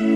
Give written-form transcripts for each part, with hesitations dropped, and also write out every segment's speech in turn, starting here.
Aquí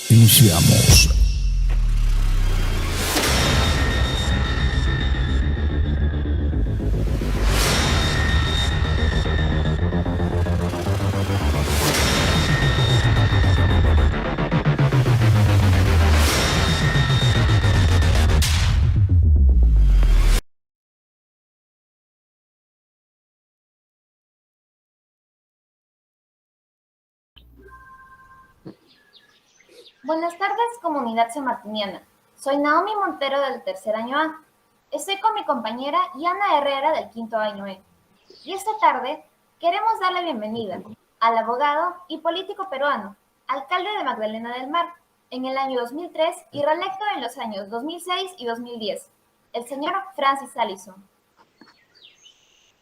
iniciamos. Buenas tardes, comunidad sanmartiniana. Soy Naomi Montero del tercer año A. Estoy con mi compañera Yana Herrera del quinto año E. Y esta tarde queremos dar la bienvenida al abogado y político peruano, alcalde de Magdalena del Mar en el año 2003 y reelecto en los años 2006 y 2010, el señor Francis Allison.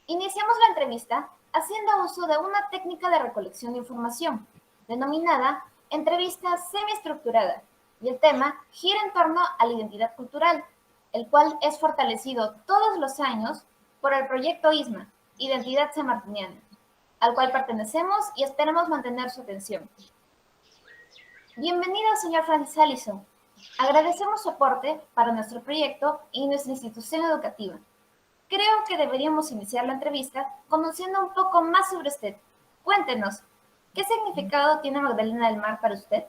Iniciamos la entrevista haciendo uso de una técnica de recolección de información, denominada entrevista semiestructurada, y el tema gira en torno a la identidad cultural, el cual es fortalecido todos los años por el proyecto ISMA, Identidad Sanmartiniana, al cual pertenecemos y esperamos mantener su atención. Bienvenido, señor Francis Allison. Agradecemos su aporte para nuestro proyecto y nuestra institución educativa. Creo que deberíamos iniciar la entrevista conociendo un poco más sobre usted. Cuéntenos, ¿qué significado tiene Magdalena del Mar para usted?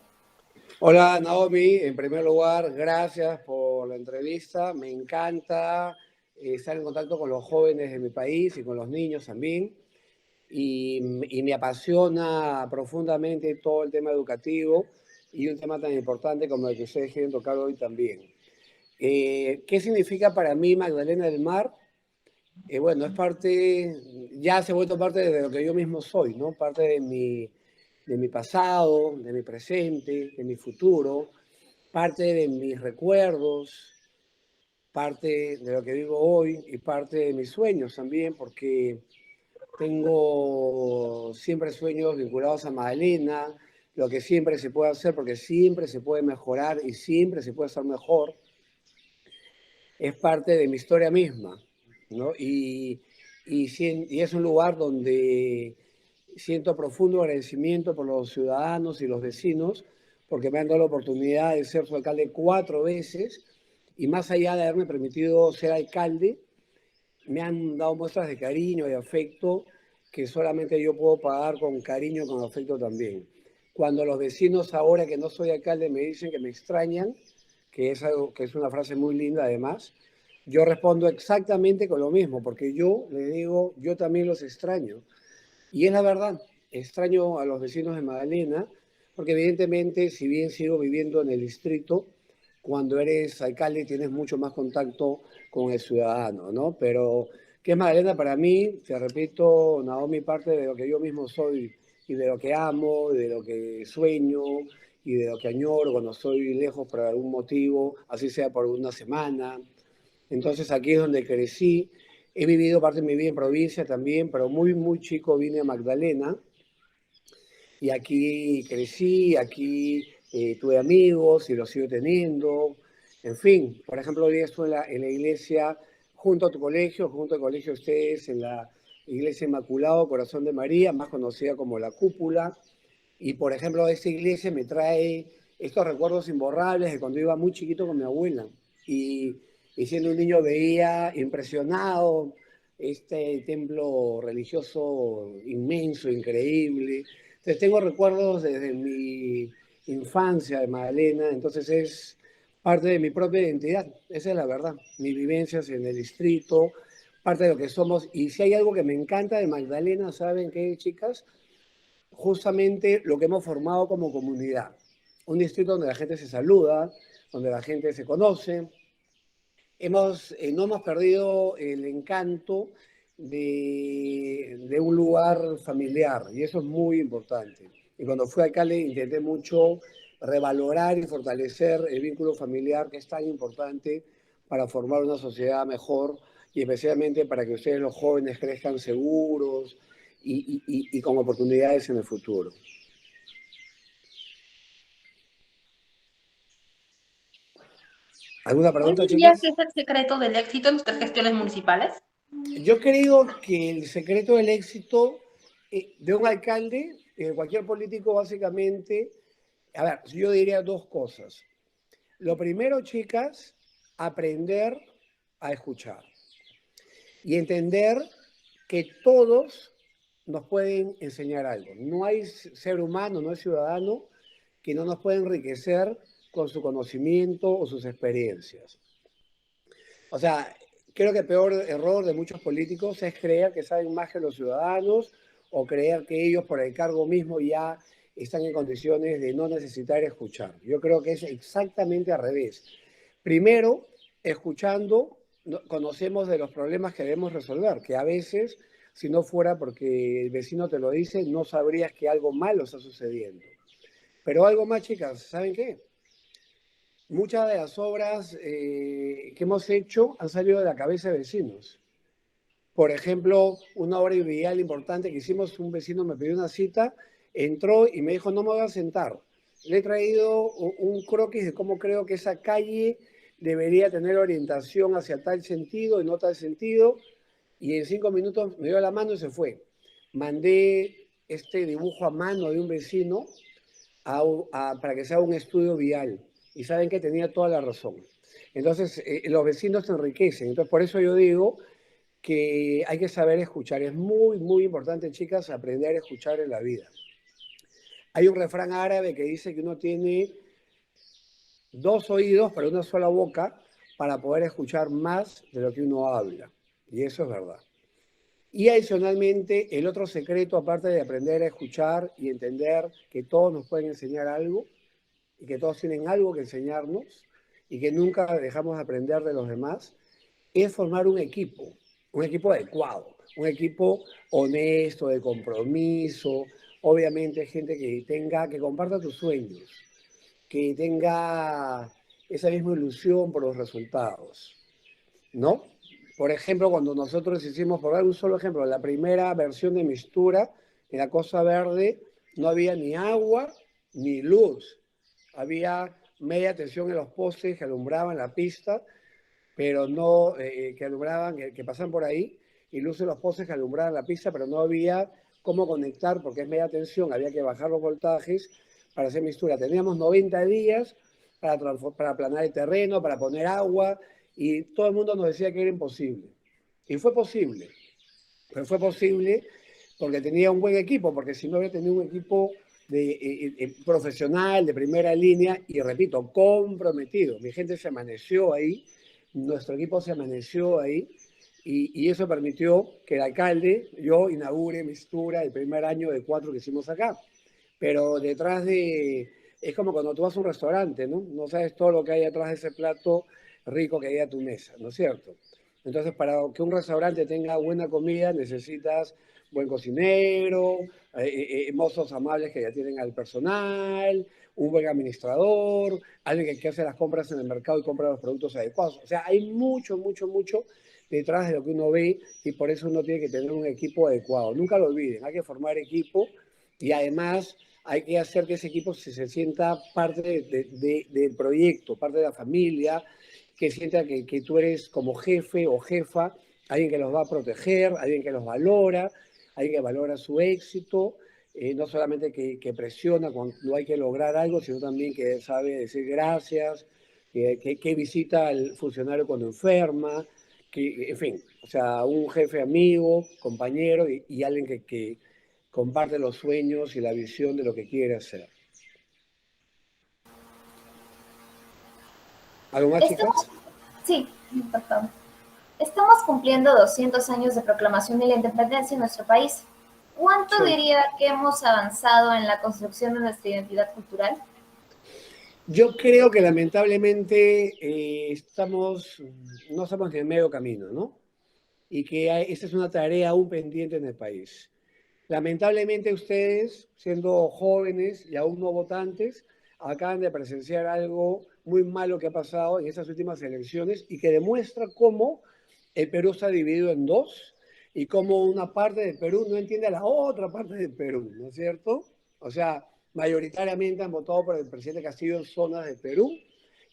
Hola, Naomi. En primer lugar, gracias por la entrevista. Me encanta estar en contacto con los jóvenes de mi país y con los niños también. Y me apasiona profundamente todo el tema educativo y un tema tan importante como el que ustedes quieren tocar hoy también. ¿Qué significa para mí Magdalena del Mar? Bueno, es parte, ya se ha vuelto parte de lo que yo mismo soy, ¿no? Parte de mi pasado, de mi presente, de mi futuro, parte de mis recuerdos, parte de lo que vivo hoy y parte de mis sueños también, porque tengo siempre sueños vinculados a Magdalena, lo que siempre se puede hacer, porque siempre se puede mejorar y siempre se puede hacer mejor, es parte de mi historia misma, ¿no? Y es un lugar donde siento profundo agradecimiento por los ciudadanos y los vecinos, porque me han dado la oportunidad de ser su alcalde 4 veces, y más allá de haberme permitido ser alcalde, me han dado muestras de cariño y afecto que solamente yo puedo pagar con cariño y con afecto también. Cuando los vecinos, ahora que no soy alcalde, me dicen que me extrañan, que es una frase muy linda además, yo respondo exactamente con lo mismo, porque yo les digo, yo también los extraño. Y es la verdad, extraño a los vecinos de Magdalena, porque evidentemente, si bien sigo viviendo en el distrito, cuando eres alcalde tienes mucho más contacto con el ciudadano, ¿no? Pero, ¿qué es Magdalena para mí? Te repito, Naomi, parte de lo que yo mismo soy y de lo que amo, de lo que sueño y de lo que añoro cuando estoy lejos por algún motivo, así sea por una semana. Entonces aquí es donde crecí. He vivido parte de mi vida en provincia también, pero muy, muy chico vine a Magdalena y aquí crecí, aquí tuve amigos y los sigo teniendo. En fin, por ejemplo, hoy día estoy en la iglesia junto a tu colegio, junto al colegio de ustedes, en la Iglesia Inmaculado Corazón de María, más conocida como La Cúpula. Y, por ejemplo, esta iglesia me trae estos recuerdos imborrables de cuando iba muy chiquito con mi abuela. Y siendo un niño veía impresionado este templo religioso inmenso, increíble. Entonces tengo recuerdos desde mi infancia de Magdalena, entonces es parte de mi propia identidad, esa es la verdad, mis vivencias en el distrito, parte de lo que somos. Y si hay algo que me encanta de Magdalena, ¿saben qué, chicas? justamente lo que hemos formado como comunidad. Un distrito donde la gente se saluda, donde la gente se conoce. No hemos perdido el encanto de un lugar familiar y eso es muy importante. Y cuando fui alcalde intenté mucho revalorar y fortalecer el vínculo familiar que es tan importante para formar una sociedad mejor y especialmente para que ustedes los jóvenes crezcan seguros y con oportunidades en el futuro. ¿Alguna ¿Cuál pregunta, dirías chicas? que es el secreto del éxito en nuestras gestiones municipales? Yo creo que el secreto del éxito de un alcalde, de cualquier político, básicamente, a ver, yo diría dos cosas. Lo primero, chicas, aprender a escuchar y entender que todos nos pueden enseñar algo. No hay ser humano, no hay ciudadano que no nos pueda enriquecer con su conocimiento o sus experiencias. O sea, creo que el peor error de muchos políticos es creer que saben más que los ciudadanos o creer que ellos por el cargo mismo ya están en condiciones de no necesitar escuchar. Yo creo que es exactamente al revés. Primero, escuchando, conocemos de los problemas que debemos resolver, que a veces, si no fuera porque el vecino te lo dice, no sabrías que algo malo está sucediendo. Pero algo más, chicas, ¿saben qué? Muchas de las obras que hemos hecho han salido de la cabeza de vecinos. Por ejemplo, una obra vial importante que hicimos, un vecino me pidió una cita, entró y me dijo, no me voy a sentar. Le he traído un croquis de cómo creo que esa calle debería tener orientación hacia tal sentido y no tal sentido, y en 5 minutos me dio la mano y se fue. Mandé este dibujo a mano de un vecino para que se haga un estudio vial. Y saben que tenía toda la razón. Entonces, los vecinos se enriquecen. Entonces, por eso yo digo que hay que saber escuchar. Es muy, muy importante, chicas, aprender a escuchar en la vida. Hay un refrán árabe que dice que uno tiene 2 oídos para una sola boca para poder escuchar más de lo que uno habla. Y eso es verdad. Y adicionalmente, el otro secreto, aparte de aprender a escuchar y entender que todos nos pueden enseñar algo, y que todos tienen algo que enseñarnos y que nunca dejamos de aprender de los demás, es formar un equipo adecuado, un equipo honesto, de compromiso, obviamente gente que comparta tus sueños, que tenga esa misma ilusión por los resultados, ¿no? Por ejemplo, cuando nosotros hicimos, por dar un solo ejemplo, la primera versión de Mistura, en la Costa Verde, no había ni agua ni luz. Había media tensión en los postes que alumbraban la pista, pero no, que alumbraban, que pasan por ahí, y luz en los postes que alumbraban la pista, pero no había cómo conectar porque es media tensión, había que bajar los voltajes para hacer Mistura. Teníamos 90 días para aplanar el terreno, para poner agua, y todo el mundo nos decía que era imposible. Y fue posible, pero fue posible porque tenía un buen equipo, porque si no había tenido un equipo profesional, de primera línea, y repito, comprometido. Mi gente se amaneció ahí, nuestro equipo se amaneció ahí, y eso permitió que el alcalde, yo inaugure Mistura el primer año de 4 que hicimos acá. Pero detrás es como cuando tú vas a un restaurante, ¿no? No sabes todo lo que hay detrás de ese plato rico que hay a tu mesa, ¿no es cierto? Entonces, para que un restaurante tenga buena comida, necesitas buen cocinero, mozos amables que ya tienen al personal, un buen administrador, alguien que hace las compras en el mercado y compra los productos adecuados. O sea, hay mucho, mucho, mucho detrás de lo que uno ve y por eso uno tiene que tener un equipo adecuado. Nunca lo olviden, hay que formar equipo y además hay que hacer que ese equipo se sienta parte del proyecto, parte de la familia, que sienta que tú eres como jefe o jefa, alguien que los va a proteger, alguien que los valora, alguien que valora su éxito, no solamente que presiona cuando hay que lograr algo, sino también que sabe decir gracias, que visita al funcionario cuando enferma, en fin, o sea, un jefe amigo, compañero y alguien que comparte los sueños y la visión de lo que quiere hacer. ¿Algo más, chicas? Sí, doctor. Estamos cumpliendo 200 años de proclamación de la independencia en nuestro país. ¿Cuánto Sí. diría que hemos avanzado en la construcción de nuestra identidad cultural? Yo creo que lamentablemente no estamos en el medio camino, ¿no? Y que esta es una tarea aún pendiente en el país. Lamentablemente ustedes, siendo jóvenes y aún no votantes, acaban de presenciar algo muy malo que ha pasado en estas últimas elecciones y que demuestra cómo el Perú está dividido en dos y cómo una parte del Perú no entiende a la otra parte del Perú, ¿no es cierto? O sea, mayoritariamente han votado por el presidente Castillo en zonas del Perú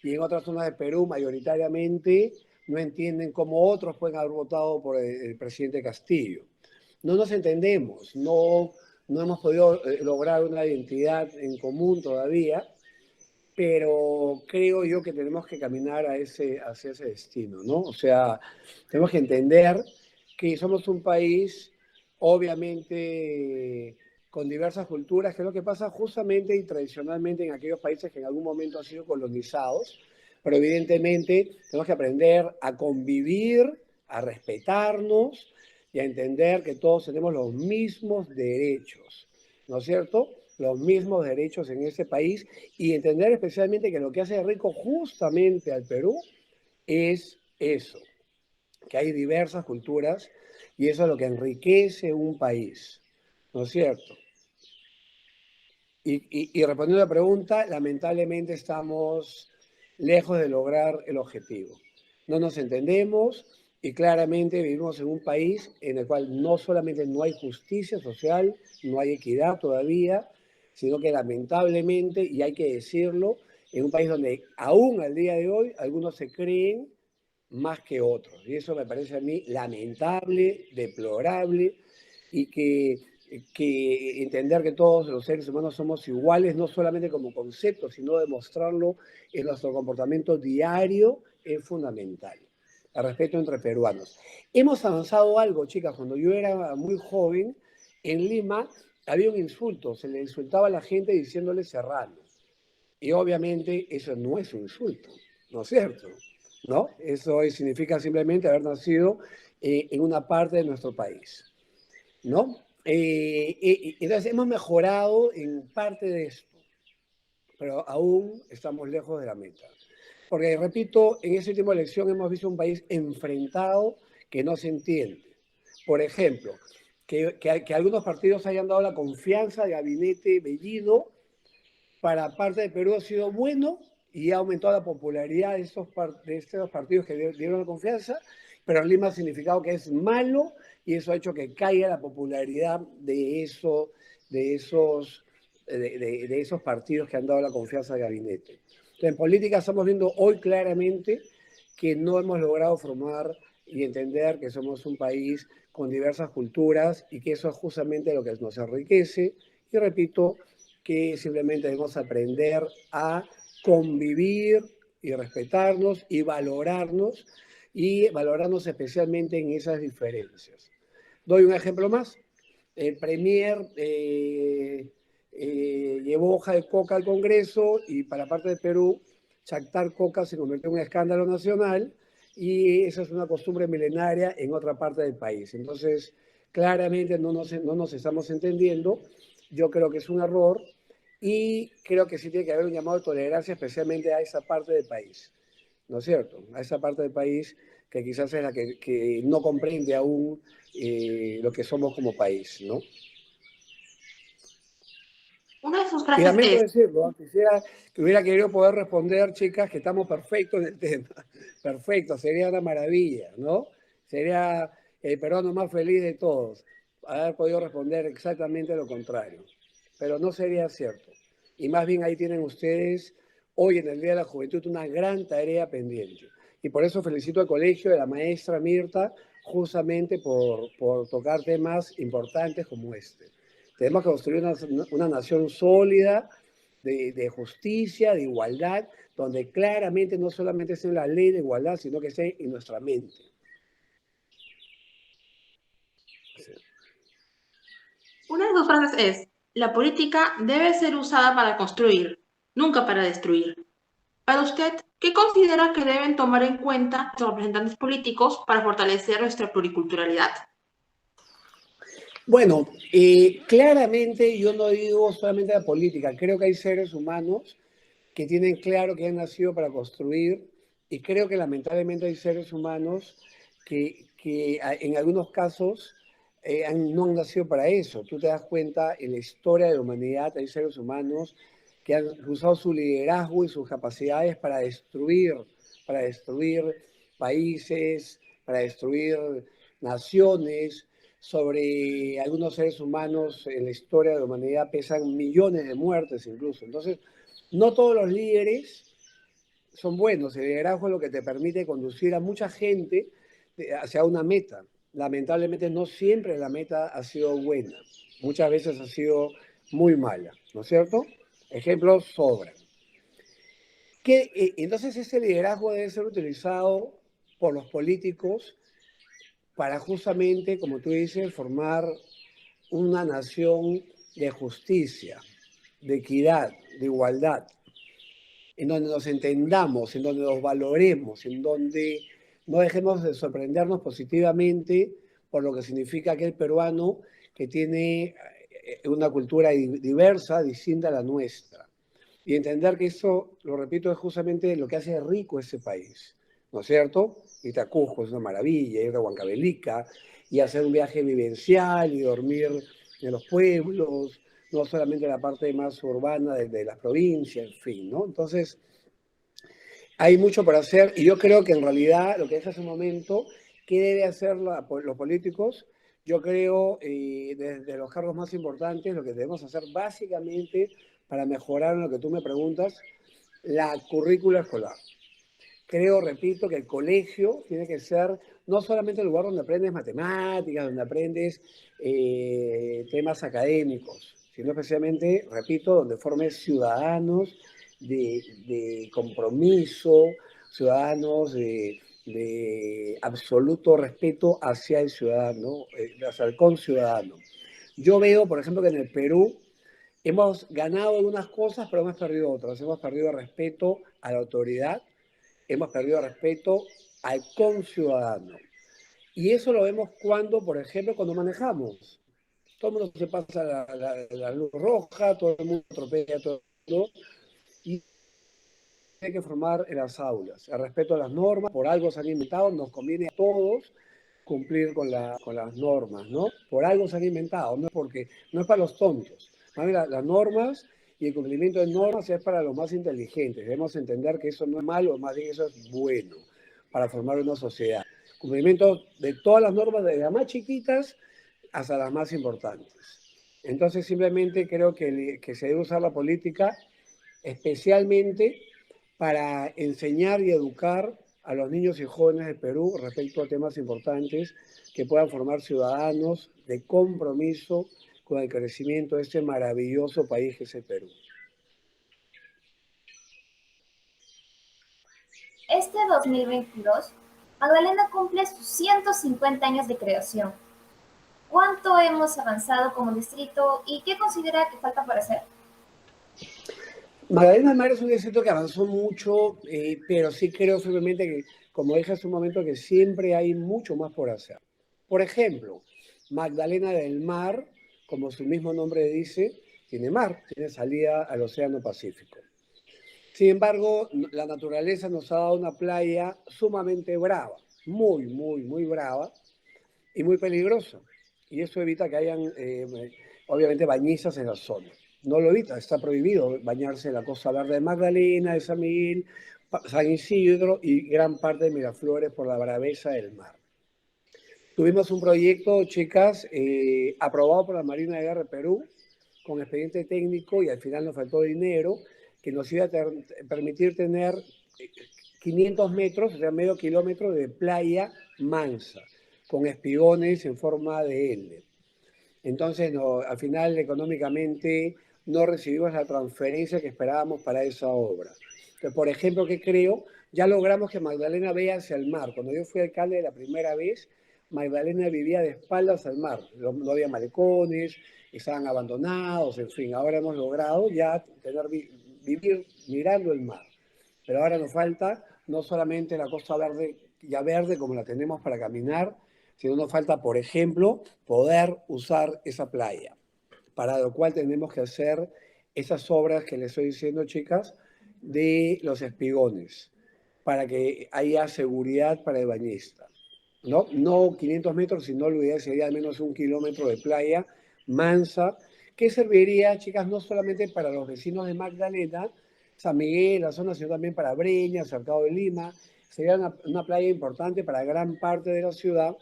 y en otras zonas del Perú mayoritariamente no entienden cómo otros pueden haber votado por el presidente Castillo. No nos entendemos, no hemos podido lograr una identidad en común todavía, pero creo yo que tenemos que caminar hacia ese destino, ¿no? O sea, tenemos que entender que somos un país, obviamente, con diversas culturas, que es lo que pasa justamente y tradicionalmente en aquellos países que en algún momento han sido colonizados, pero evidentemente tenemos que aprender a convivir, a respetarnos y a entender que todos tenemos los mismos derechos, ¿no es cierto? Los mismos derechos en este país y entender especialmente que lo que hace rico justamente al Perú es eso, que hay diversas culturas y eso es lo que enriquece un país, ¿no es cierto? Y respondiendo a la pregunta, lamentablemente estamos lejos de lograr el objetivo. No nos entendemos y claramente vivimos en un país en el cual no solamente no hay justicia social, no hay equidad todavía, sino que lamentablemente, y hay que decirlo, en un país donde aún al día de hoy algunos se creen más que otros. Y eso me parece a mí lamentable, deplorable, y que entender que todos los seres humanos somos iguales, no solamente como concepto, sino demostrarlo en nuestro comportamiento diario, es fundamental. El respeto entre peruanos. Hemos avanzado algo, chicas. Cuando yo era muy joven, en Lima había un insulto, se le insultaba a la gente diciéndole serrano. Y obviamente eso no es un insulto, ¿no es cierto? ¿No? Eso significa simplemente haber nacido en una parte de nuestro país, ¿no? Entonces hemos mejorado en parte de esto, pero aún estamos lejos de la meta. Porque, repito, en esta última elección hemos visto un país enfrentado que no se entiende. Por ejemplo, que algunos partidos hayan dado la confianza de Gabinete Bellido para parte de Perú ha sido bueno y ha aumentado la popularidad de estos partidos que dieron la confianza, pero en Lima ha significado que es malo y eso ha hecho que caiga la popularidad de esos partidos que han dado la confianza al gabinete. Entonces, en política estamos viendo hoy claramente que no hemos logrado formar y entender que somos un país con diversas culturas y que eso es justamente lo que nos enriquece. Y repito, que simplemente debemos aprender a convivir y respetarnos y valorarnos especialmente en esas diferencias. Doy un ejemplo más. El Premier llevó hoja de coca al Congreso y para parte de Perú, chactar coca se convirtió en un escándalo nacional y esa es una costumbre milenaria en otra parte del país. Entonces, claramente no nos estamos entendiendo. Yo creo que es un error y creo que sí tiene que haber un llamado de tolerancia especialmente a esa parte del país, ¿no es cierto? A esa parte del país que quizás es la que no comprende aún lo que somos como país, ¿no? Una de sus Y frases lamento es, decirlo, quisiera que hubiera querido poder responder, chicas, que estamos perfectos en el tema. Perfecto, sería una maravilla, ¿no? Sería el peruano más feliz de todos, haber podido responder exactamente lo contrario. Pero no sería cierto. Y más bien ahí tienen ustedes, hoy en el Día de la Juventud, una gran tarea pendiente. Y por eso felicito al colegio de la maestra Mirta, justamente por tocar temas importantes como este. Tenemos que construir una nación sólida, de justicia, de igualdad, donde claramente no solamente esté en la ley de igualdad, sino que esté en nuestra mente. Sí. una de sus frases es, la política debe ser usada para construir, nunca para destruir. Para usted, ¿qué considera que deben tomar en cuenta los representantes políticos para fortalecer nuestra pluriculturalidad? Bueno, claramente yo no digo solamente la política, creo que hay seres humanos que tienen claro que han nacido para construir y creo que lamentablemente hay seres humanos que en algunos casos no han nacido para eso. Tú te das cuenta, en la historia de la humanidad hay seres humanos que han usado su liderazgo y sus capacidades para destruir países, para destruir naciones. Sobre algunos seres humanos en la historia de la humanidad pesan millones de muertes incluso. Entonces, no todos los líderes son buenos. El liderazgo es lo que te permite conducir a mucha gente hacia una meta. Lamentablemente no siempre la meta ha sido buena. Muchas veces ha sido muy mala, ¿no es cierto? Ejemplos sobran. Entonces ese liderazgo debe ser utilizado por los políticos para justamente, como tú dices, formar una nación de justicia, de equidad, de igualdad, en donde nos entendamos, en donde nos valoremos, en donde no dejemos de sorprendernos positivamente por lo que significa aquel peruano que tiene una cultura diversa, distinta a la nuestra. Y entender que eso, lo repito, es justamente lo que hace rico ese país, ¿no es cierto? Itacuzco es una maravilla, ir a Huancavelica y hacer un viaje vivencial y dormir en los pueblos, no solamente la parte más urbana de las provincias, en fin, ¿no? Entonces, hay mucho por hacer y yo creo que en realidad lo que es hace un momento, ¿qué debe hacer los políticos? Yo creo, desde los cargos más importantes, lo que debemos hacer básicamente para mejorar lo que tú me preguntas, la currícula escolar. Creo, repito, que el colegio tiene que ser no solamente el lugar donde aprendes matemáticas, donde aprendes temas académicos, sino especialmente, repito, donde formes ciudadanos de compromiso, ciudadanos de absoluto respeto hacia el ciudadano, hacia el conciudadano. Yo veo, por ejemplo, que en el Perú hemos ganado algunas cosas, pero hemos perdido otras. Hemos perdido respeto a la autoridad, hemos perdido respeto al conciudadano. Y eso lo vemos cuando, por ejemplo, cuando manejamos. Todo el mundo se pasa la luz roja, todo el mundo atropella a todo el mundo. Y hay que formar en las aulas. El respeto a las normas, por algo se han inventado, nos conviene a todos cumplir con las normas, ¿no? Por algo se han inventado, no es para los tontos. Las normas y el cumplimiento de normas es para los más inteligentes. Debemos entender que eso no es malo, más bien eso es bueno para formar una sociedad. Cumplimiento de todas las normas, desde las más chiquitas hasta las más importantes. Entonces, simplemente creo que se debe usar la política especialmente para enseñar y educar a los niños y jóvenes de Perú respecto a temas importantes que puedan formar ciudadanos de compromiso con el crecimiento de este maravilloso país que es el Perú. Este 2022, Magdalena cumple sus 150 años de creación. ¿Cuánto hemos avanzado como distrito y qué considera que falta por hacer? Magdalena del Mar es un distrito que avanzó mucho, pero sí creo firmemente que, como dije hace un momento, que siempre hay mucho más por hacer. Por ejemplo, Magdalena del Mar, como su mismo nombre dice, tiene mar, tiene salida al Océano Pacífico. Sin embargo, la naturaleza nos ha dado una playa sumamente brava, muy, muy, muy brava y muy peligrosa. Y eso evita que hayan, obviamente, bañistas en la zona. No lo evita, está prohibido bañarse en la Costa Verde de Magdalena, de San Miguel, San Isidro y gran parte de Miraflores por la braveza del mar. Tuvimos un proyecto, chicas, aprobado por la Marina de Guerra de Perú, con expediente técnico y al final nos faltó dinero, que nos iba a permitir tener 500 metros, o sea, medio kilómetro de playa mansa, con espigones en forma de L. Entonces, al final, económicamente, no recibimos la transferencia que esperábamos para esa obra. Entonces, por ejemplo, ¿qué creo? Ya logramos que Magdalena vea hacia el mar. Cuando yo fui alcalde la primera vez, Magdalena vivía de espaldas al mar. No había malecones, estaban abandonados, en fin. Ahora hemos logrado ya vivir mirando el mar. Pero ahora nos falta no solamente la Costa Verde, ya verde como la tenemos para caminar, sino nos falta, por ejemplo, poder usar esa playa, para lo cual tenemos que hacer esas obras que les estoy diciendo, chicas, de los espigones, para que haya seguridad para el bañista. No 500 metros, sino lo ideal sería al menos 1 kilómetro de playa mansa, que serviría, chicas, no solamente para los vecinos de Magdalena, San Miguel, la zona, sino también para Breña, Cercado de Lima. Sería una playa importante para gran parte de la ciudad.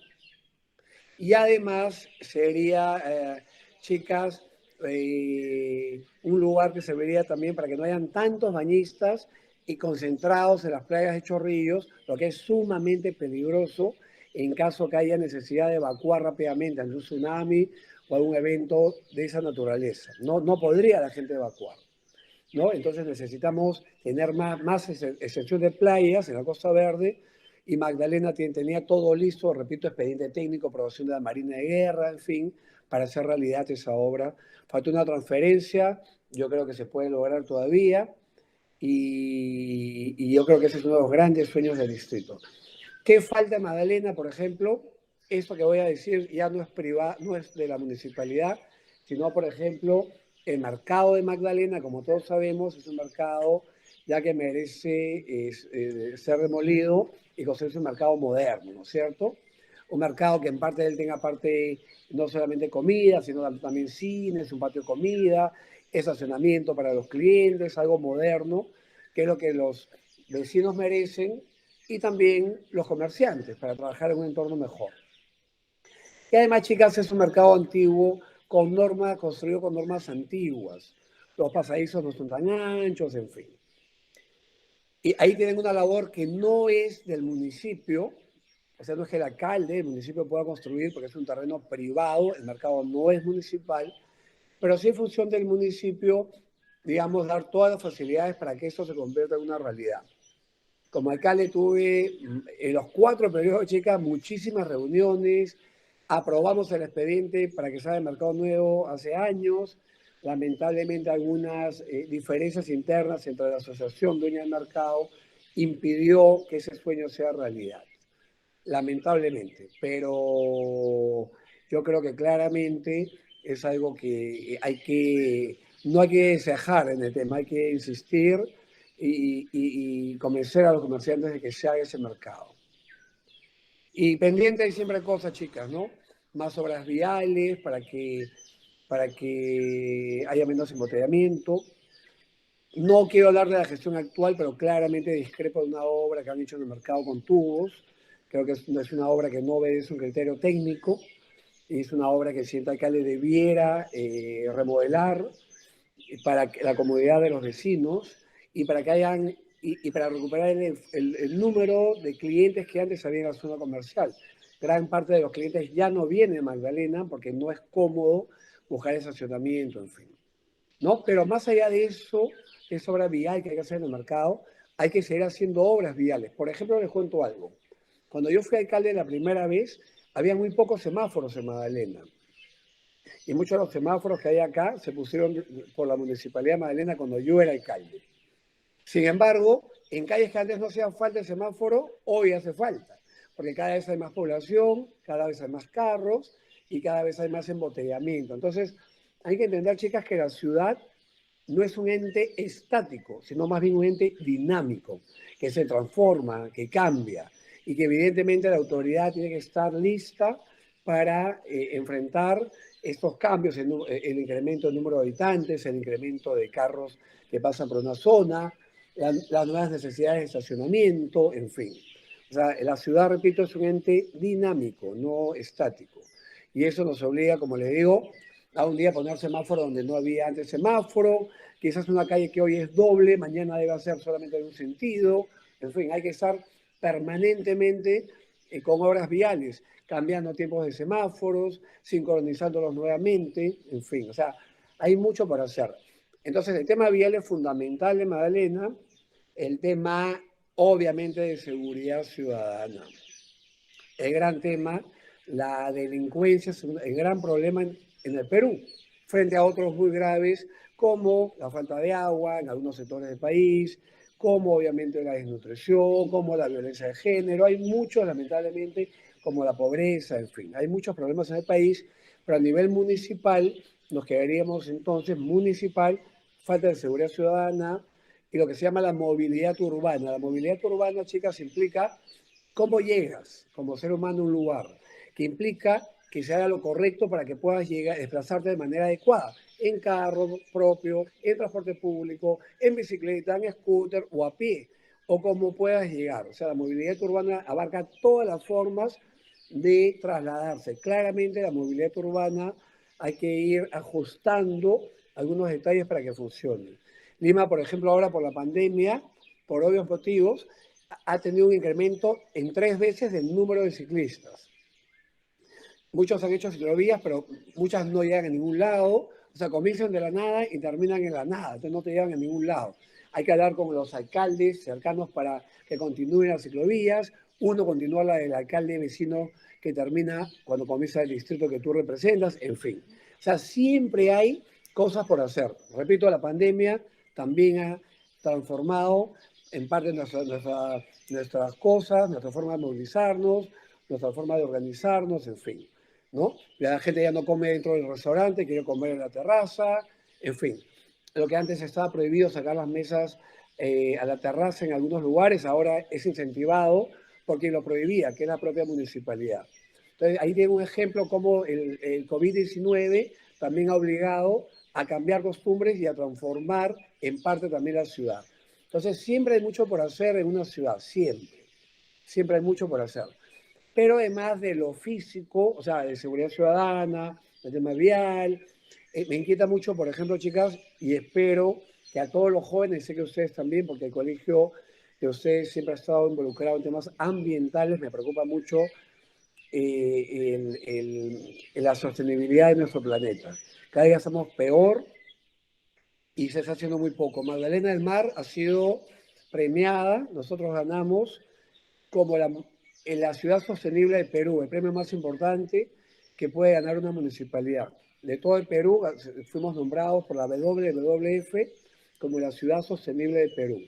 Y además sería, chicas, un lugar que serviría también para que no hayan tantos bañistas y concentrados en las playas de Chorrillos, lo que es sumamente peligroso en caso que haya necesidad de evacuar rápidamente ante un tsunami o algún evento de esa naturaleza. No podría la gente evacuar, ¿no? Entonces necesitamos tener más excepción de playas en la Costa Verde, y Magdalena tenía todo listo, repito, expediente técnico, aprobación de la Marina de Guerra, en fin, para hacer realidad esa obra. Falta una transferencia, yo creo que se puede lograr todavía, y yo creo que ese es uno de los grandes sueños del distrito. ¿Qué falta en Magdalena, por ejemplo? Esto que voy a decir ya no es privado, no es de la municipalidad, sino, por ejemplo, el mercado de Magdalena, como todos sabemos, es un mercado ya que merece ser demolido y construirse un mercado moderno, ¿no es cierto? Un mercado que en parte de él tenga parte no solamente comida, sino también cines, un patio de comida, estacionamiento para los clientes, algo moderno, que es lo que los vecinos merecen, y también los comerciantes, para trabajar en un entorno mejor. Y además, chicas, es un mercado antiguo, construido con normas antiguas. Los pasadizos no son tan anchos, en fin. Y ahí tienen una labor que no es del municipio, o sea, no es que el alcalde del municipio pueda construir porque es un terreno privado, el mercado no es municipal, pero sí en función del municipio, digamos, dar todas las facilidades para que esto se convierta en una realidad. Como alcalde tuve en los 4 periodos, chicas, muchísimas reuniones, aprobamos el expediente para que salga el mercado nuevo hace años. Lamentablemente algunas diferencias internas entre la asociación dueña del mercado impidió que ese sueño sea realidad. Lamentablemente, pero yo creo que claramente es algo que no hay que cejar en el tema, hay que insistir y convencer a los comerciantes de que se haga ese mercado. Y pendiente hay siempre cosas, chicas, ¿no? Más obras viales para que haya menos embotellamiento. No quiero hablar de la gestión actual, pero claramente discrepo de una obra que han hecho en el mercado con tubos. Creo que es una obra que no obedece un criterio técnico, y es una obra que el siguiente alcalde debiera remodelar para la comodidad de los vecinos y para que hayan y para recuperar el número de clientes que antes había en la zona comercial. Gran parte de los clientes ya no vienen a Magdalena porque no es cómodo buscar estacionamiento, en fin, ¿no? Pero más allá de eso, es obra vial que hay que hacer en el mercado, hay que seguir haciendo obras viales. Por ejemplo, les cuento algo. Cuando yo fui alcalde la primera vez, había muy pocos semáforos en Magdalena. Y muchos de los semáforos que hay acá se pusieron por la Municipalidad de Magdalena cuando yo era alcalde. Sin embargo, en calles que antes no hacían falta el semáforo, hoy hace falta, porque cada vez hay más población, cada vez hay más carros y cada vez hay más embotellamiento. Entonces, hay que entender, chicas, que la ciudad no es un ente estático, sino más bien un ente dinámico, que se transforma, que cambia, y que evidentemente la autoridad tiene que estar lista para enfrentar estos cambios, el incremento del número de habitantes, el incremento de carros que pasan por una zona, las nuevas necesidades de estacionamiento, en fin. O sea, la ciudad, repito, es un ente dinámico, no estático. Y eso nos obliga, como les digo, a un día poner semáforo donde no había antes semáforo, quizás una calle que hoy es doble, mañana debe ser solamente en un sentido. En fin, hay que estar permanentemente con obras viales, cambiando tiempos de semáforos, sincronizándolos nuevamente, en fin, o sea, hay mucho por hacer. Entonces, el tema vial es fundamental en Magdalena, el tema, obviamente, de seguridad ciudadana. El gran tema, la delincuencia es el gran problema en el Perú, frente a otros muy graves como la falta de agua en algunos sectores del país, como obviamente la desnutrición, como la violencia de género. Hay muchos, lamentablemente, como la pobreza, en fin. Hay muchos problemas en el país, pero a nivel municipal nos quedaríamos entonces municipal, falta de seguridad ciudadana y lo que se llama la movilidad urbana. La movilidad urbana, chicas, implica cómo llegas como ser humano a un lugar, que implica que se haga lo correcto para que puedas llegar, desplazarte de manera adecuada, en carro propio, en transporte público, en bicicleta, en scooter o a pie, o como puedas llegar. O sea, la movilidad urbana abarca todas las formas de trasladarse. Claramente la movilidad urbana hay que ir ajustando algunos detalles para que funcione. Lima, por ejemplo, ahora por la pandemia, por obvios motivos, ha tenido un incremento en 3 veces del número de ciclistas. Muchos han hecho ciclovías, pero muchas no llegan a ningún lado. O sea, comienzan de la nada y terminan en la nada. Entonces no te llevan a ningún lado. Hay que hablar con los alcaldes cercanos para que continúen las ciclovías. Uno continúa la del alcalde vecino que termina cuando comienza el distrito que tú representas. En fin. O sea, siempre hay cosas por hacer. Repito, la pandemia también ha transformado en parte nuestras cosas, nuestra forma de movilizarnos, nuestra forma de organizarnos, en fin. ¿No? La gente ya no come dentro del restaurante, quiere comer en la terraza, en fin. Lo que antes estaba prohibido sacar las mesas a la terraza en algunos lugares, ahora es incentivado por quien lo prohibía, que es la propia municipalidad. Entonces, ahí tengo un ejemplo como el COVID-19 también ha obligado a cambiar costumbres y a transformar en parte también la ciudad. Entonces, siempre hay mucho por hacer en una ciudad, siempre. Siempre hay mucho por hacer. Pero además de lo físico, o sea, de seguridad ciudadana, el tema vial, me inquieta mucho, por ejemplo, chicas, y espero que a todos los jóvenes, sé que ustedes también, porque el colegio de ustedes siempre ha estado involucrado en temas ambientales, me preocupa mucho la sostenibilidad de nuestro planeta. Cada día estamos peor y se está haciendo muy poco. Magdalena del Mar ha sido premiada, nosotros ganamos como en la ciudad sostenible de Perú, el premio más importante que puede ganar una municipalidad. De todo el Perú fuimos nombrados por la WWF como la ciudad sostenible de Perú.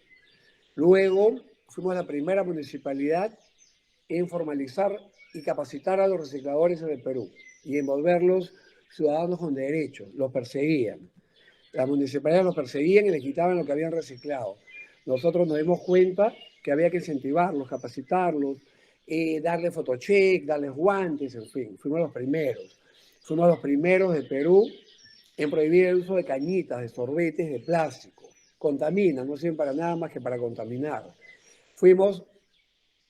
Luego fuimos la primera municipalidad en formalizar y capacitar a los recicladores en el Perú y envolverlos ciudadanos con derechos. Los perseguían. Las municipalidades los perseguían y les quitaban lo que habían reciclado. Nosotros nos dimos cuenta que había que incentivarlos, capacitarlos, darles photocheck, darles guantes, en fin, fuimos los primeros. Fuimos los primeros de Perú en prohibir el uso de cañitas, de sorbetes, de plástico. Contaminan, no sirven para nada más que para contaminar. Fuimos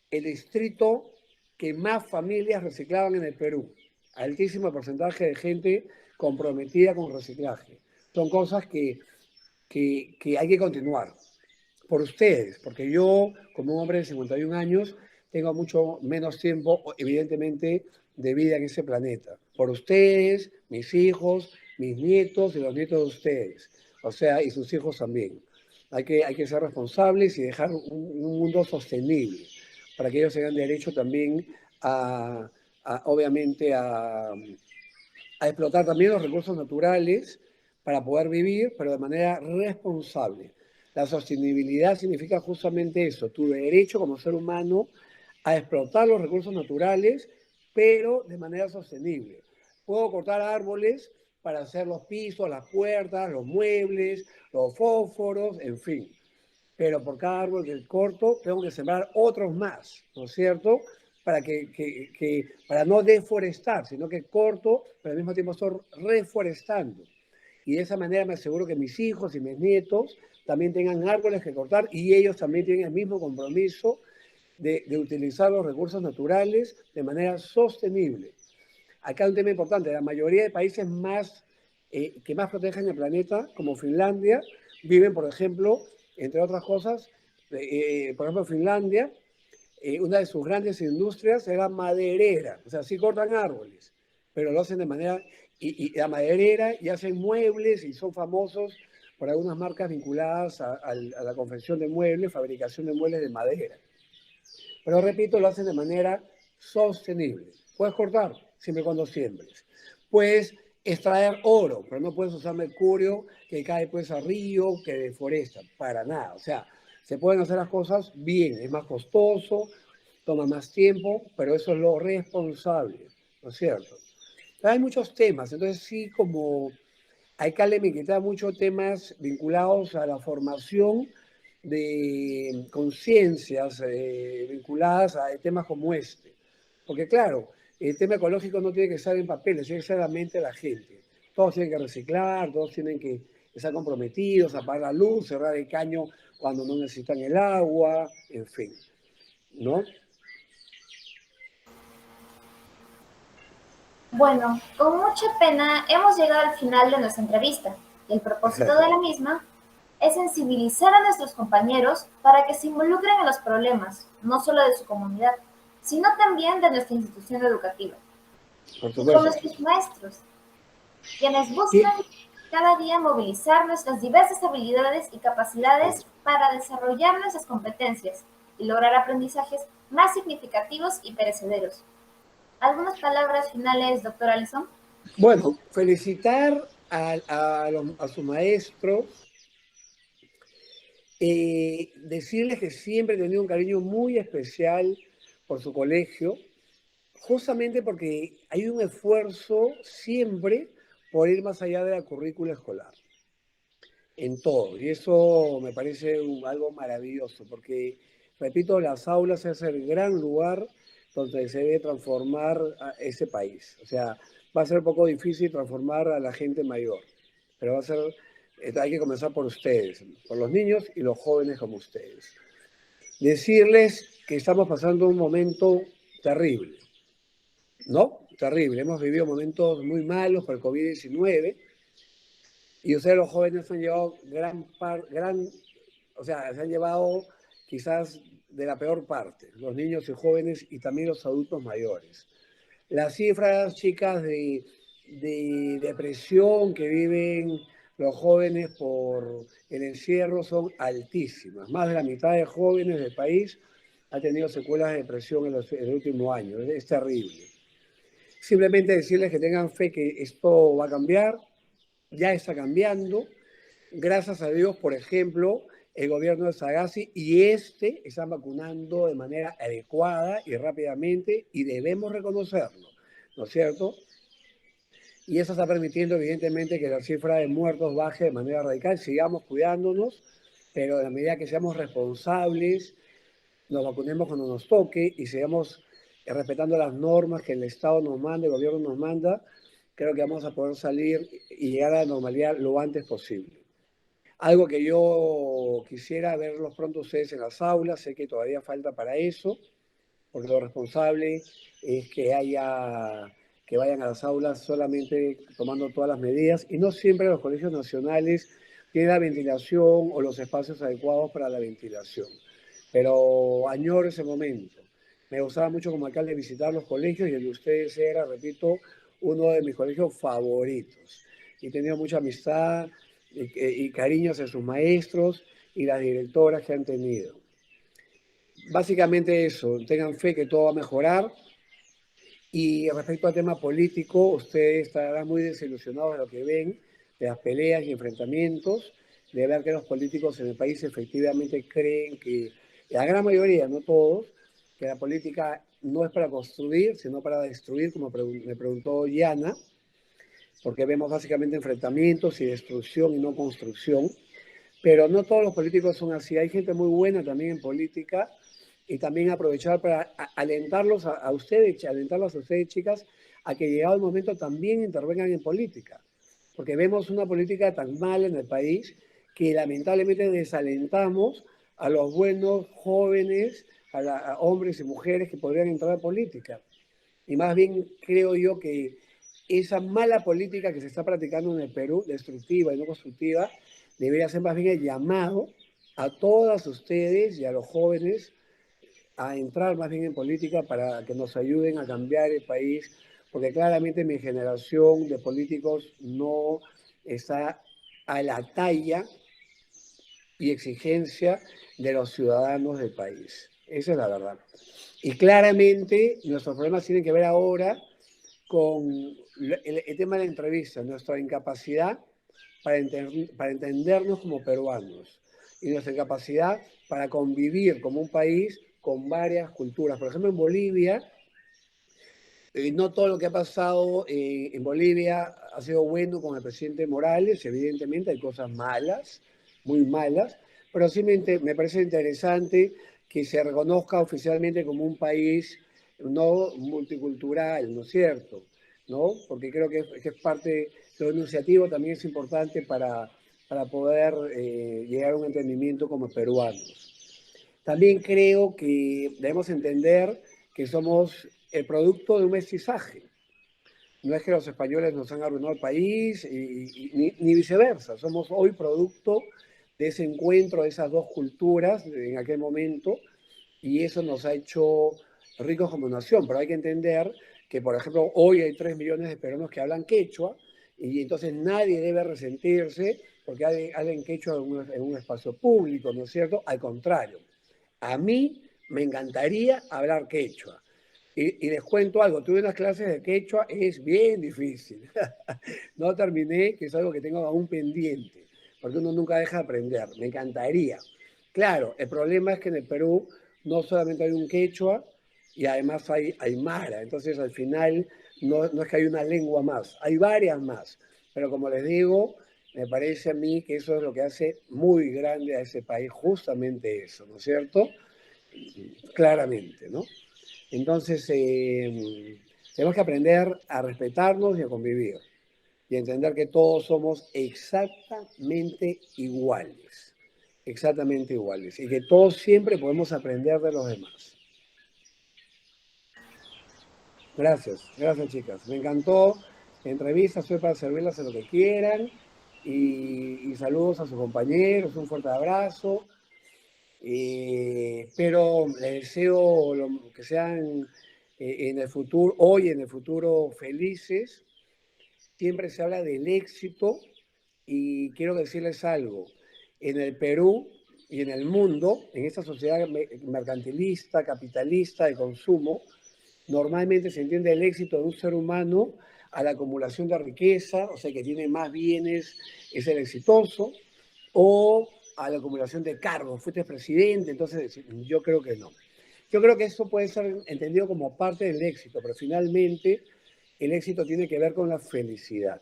el distrito que más familias reciclaban en el Perú. Altísimo porcentaje de gente comprometida con reciclaje. Son cosas que hay que continuar. Por ustedes, porque yo, como un hombre de 51 años, tengo mucho menos tiempo, evidentemente, de vida en ese planeta. Por ustedes, mis hijos, mis nietos y los nietos de ustedes. O sea, y sus hijos también. Hay que ser responsables y dejar un mundo sostenible para que ellos tengan derecho también obviamente, a explotar también los recursos naturales para poder vivir, pero de manera responsable. La sostenibilidad significa justamente eso, tu derecho como ser humano a explotar los recursos naturales, pero de manera sostenible. Puedo cortar árboles para hacer los pisos, las puertas, los muebles, los fósforos, en fin. Pero por cada árbol que corto, tengo que sembrar otros más, ¿no es cierto? Para no deforestar, sino que corto, pero al mismo tiempo estoy reforestando. Y de esa manera me aseguro que mis hijos y mis nietos también tengan árboles que cortar y ellos también tienen el mismo compromiso de utilizar los recursos naturales de manera sostenible. Acá un tema importante, la mayoría de países que más protegen el planeta, como Finlandia, viven, por ejemplo, entre otras cosas, por ejemplo, Finlandia, una de sus grandes industrias era maderera, o sea, sí cortan árboles, pero lo hacen de manera, y la maderera, y hacen muebles, y son famosos por algunas marcas vinculadas a la confección de muebles, fabricación de muebles de madera. Pero repito, lo hacen de manera sostenible. Puedes cortar, siempre y cuando siembres. Puedes extraer oro, pero no puedes usar mercurio que cae pues al río, que deforesta, para nada. O sea, se pueden hacer las cosas bien, es más costoso, toma más tiempo, pero eso es lo responsable, ¿no es cierto? Hay muchos temas, entonces sí, como hay que limitar muchos temas vinculados a la formación de conciencias vinculadas a temas como este. Porque claro, el tema ecológico no tiene que estar en papeles, tiene que estar en la mente de la gente. Todos tienen que reciclar, todos tienen que estar comprometidos, apagar la luz, cerrar el caño cuando no necesitan el agua, en fin, ¿no? Bueno, con mucha pena hemos llegado al final de nuestra entrevista y el propósito de la misma es sensibilizar a nuestros compañeros para que se involucren en los problemas, no solo de su comunidad, sino también de nuestra institución educativa Por y con supuesto. nuestros maestros, quienes Y, buscan cada día movilizar nuestras diversas habilidades y capacidades para desarrollar nuestras competencias y lograr aprendizajes más significativos y perecederos. ¿Algunas palabras finales, doctor Alison? bueno, felicitar a sus maestros, decirles que siempre he tenido un cariño muy especial por su colegio, justamente porque hay un esfuerzo siempre por ir más allá de la currícula escolar, en todo. Y eso me parece algo maravilloso, porque, repito, las aulas es el gran lugar donde se debe transformar a ese país. O sea, va a ser un poco difícil transformar a la gente mayor, pero va a ser, hay que comenzar por ustedes, por los niños y los jóvenes como ustedes. Decirles que estamos pasando un momento terrible, ¿no? Terrible. Hemos vivido momentos muy malos por el COVID-19 y ustedes los jóvenes han llevado o sea, se han llevado quizás de la peor parte, los niños y jóvenes y también los adultos mayores. Las cifras, chicas, de depresión que viven los jóvenes por el encierro son altísimas. Más de la mitad de jóvenes del país ha tenido secuelas de depresión en el último año. Es terrible. Simplemente decirles que tengan fe que esto va a cambiar, ya está cambiando. Gracias a Dios, por ejemplo, el gobierno de Sagasti y están vacunando de manera adecuada y rápidamente y debemos reconocerlo, ¿no es cierto? Y eso está permitiendo, evidentemente, que la cifra de muertos baje de manera radical. Sigamos cuidándonos, pero en la medida que seamos responsables, nos vacunemos cuando nos toque y sigamos respetando las normas que el Estado nos manda, el gobierno nos manda, creo que vamos a poder salir y llegar a la normalidad lo antes posible. Algo que yo quisiera verlos pronto ustedes en las aulas, sé que todavía falta para eso, porque lo responsable es que vayan a las aulas solamente tomando todas las medidas y no siempre los colegios nacionales tienen la ventilación o los espacios adecuados para la ventilación. Pero añoro ese momento. Me gustaba mucho como alcalde visitar los colegios y el de ustedes era, repito, uno de mis colegios favoritos. Y he tenido mucha amistad y cariño hacia sus maestros y las directoras que han tenido. Básicamente eso, tengan fe que todo va a mejorar. Y respecto al tema político, ustedes estarán muy desilusionados de lo que ven, de las peleas y enfrentamientos, de ver que los políticos en el país efectivamente creen que, la gran mayoría, no todos, que la política no es para construir, sino para destruir, como me preguntó Yana, porque vemos básicamente enfrentamientos y destrucción y no construcción. Pero no todos los políticos son así. Hay gente muy buena también en política y también aprovechar para alentarlos a ustedes, alentarlos a ustedes, chicas, a que llegado el momento también intervengan en política. Porque vemos una política tan mala en el país que lamentablemente desalentamos a los buenos jóvenes, a hombres y mujeres que podrían entrar a política. Y más bien creo yo que esa mala política que se está practicando en el Perú, destructiva y no constructiva, debería ser más bien el llamado a todas ustedes y a los jóvenes a entrar más bien en política para que nos ayuden a cambiar el país, porque claramente mi generación de políticos no está a la talla y exigencia de los ciudadanos del país. Esa es la verdad. Y claramente nuestros problemas tienen que ver ahora con el tema de la entrevista, nuestra incapacidad para entendernos como peruanos y nuestra incapacidad para convivir como un país con varias culturas. Por ejemplo, en Bolivia, no todo lo que ha pasado en Bolivia ha sido bueno con el presidente Morales, evidentemente hay cosas malas, muy malas, pero sí me parece interesante que se reconozca oficialmente como un país no multicultural, ¿no es cierto? ¿No? Porque creo que es parte, lo iniciativo también es importante para poder llegar a un entendimiento como peruanos. También creo que debemos entender que somos el producto de un mestizaje. No es que los españoles nos han arruinado el país ni viceversa. Somos hoy producto de ese encuentro de esas dos culturas en aquel momento y eso nos ha hecho ricos como nación. Pero hay que entender que, por ejemplo, hoy hay 3 millones de peruanos que hablan quechua y entonces nadie debe resentirse porque hablen quechua en un espacio público, ¿no es cierto? Al contrario, a mí me encantaría hablar quechua. Y les cuento algo, tuve unas clases de quechua, es bien difícil. No terminé, que es algo que tengo aún pendiente, porque uno nunca deja de aprender. Me encantaría. Claro, el problema es que en el Perú no solamente hay un quechua y además hay aymara. Entonces al final no es que hay una lengua más, hay varias más. Pero como les digo, me parece a mí que eso es lo que hace muy grande a ese país, justamente eso, ¿no es cierto? Claramente, ¿no? Entonces, tenemos que aprender a respetarnos y a convivir y a entender que todos somos exactamente iguales, y que todos siempre podemos aprender de los demás. Gracias chicas. Me encantó la entrevista, estoy para servirlas en lo que quieran y saludos a sus compañeros, un fuerte abrazo. Pero les deseo que sean en el futuro, hoy en el futuro felices. Siempre se habla del éxito y quiero decirles algo. En el Perú y en el mundo, en esta sociedad mercantilista, capitalista, de consumo, normalmente se entiende el éxito de un ser humano a la acumulación de riqueza, o sea, que tiene más bienes, es el exitoso, o a la acumulación de cargos, fuiste presidente, entonces yo creo que no. Yo creo que eso puede ser entendido como parte del éxito, pero finalmente el éxito tiene que ver con la felicidad.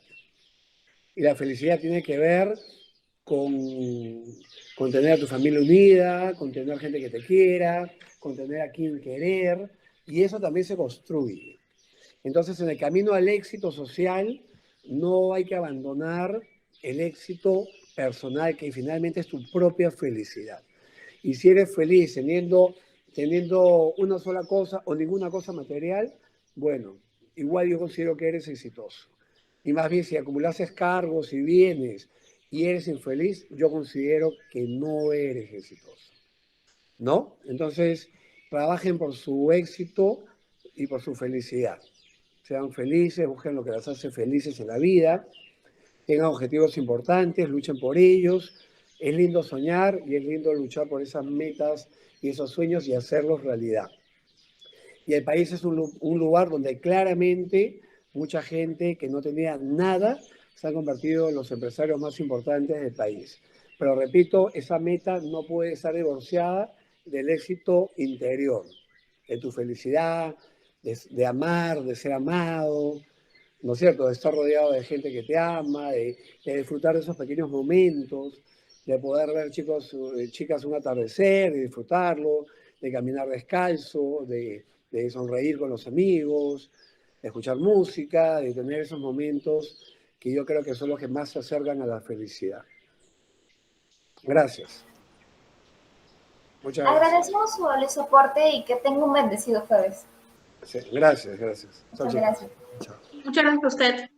Y la felicidad tiene que ver con tener a tu familia unida, con tener gente que te quiera, con tener a quien querer, y eso también se construye. Entonces, en el camino al éxito social, no hay que abandonar el éxito personal, que finalmente es tu propia felicidad. Y si eres feliz teniendo una sola cosa o ninguna cosa material, bueno, igual yo considero que eres exitoso. Y más bien, si acumulases cargos y bienes y eres infeliz, yo considero que no eres exitoso. ¿No? Entonces, trabajen por su éxito y por su felicidad. Sean felices, busquen lo que las hace felices en la vida, tengan objetivos importantes, luchen por ellos. Es lindo soñar y es lindo luchar por esas metas y esos sueños y hacerlos realidad. Y el país es un lugar donde claramente mucha gente que no tenía nada se ha convertido en los empresarios más importantes del país. Pero repito, esa meta no puede estar divorciada del éxito interior, de tu felicidad, de amar, de ser amado, ¿no es cierto? De estar rodeado de gente que te ama, de disfrutar de esos pequeños momentos, de poder ver chicas un atardecer y disfrutarlo, de caminar descalzo, de sonreír con los amigos, de escuchar música, de tener esos momentos que yo creo que son los que más se acercan a la felicidad. Gracias. Muchas gracias. Agradecemos su doble soporte y que tenga un bendecido jueves. Sí, gracias. Chao, Muchas gracias. Chao. Muchas gracias a usted.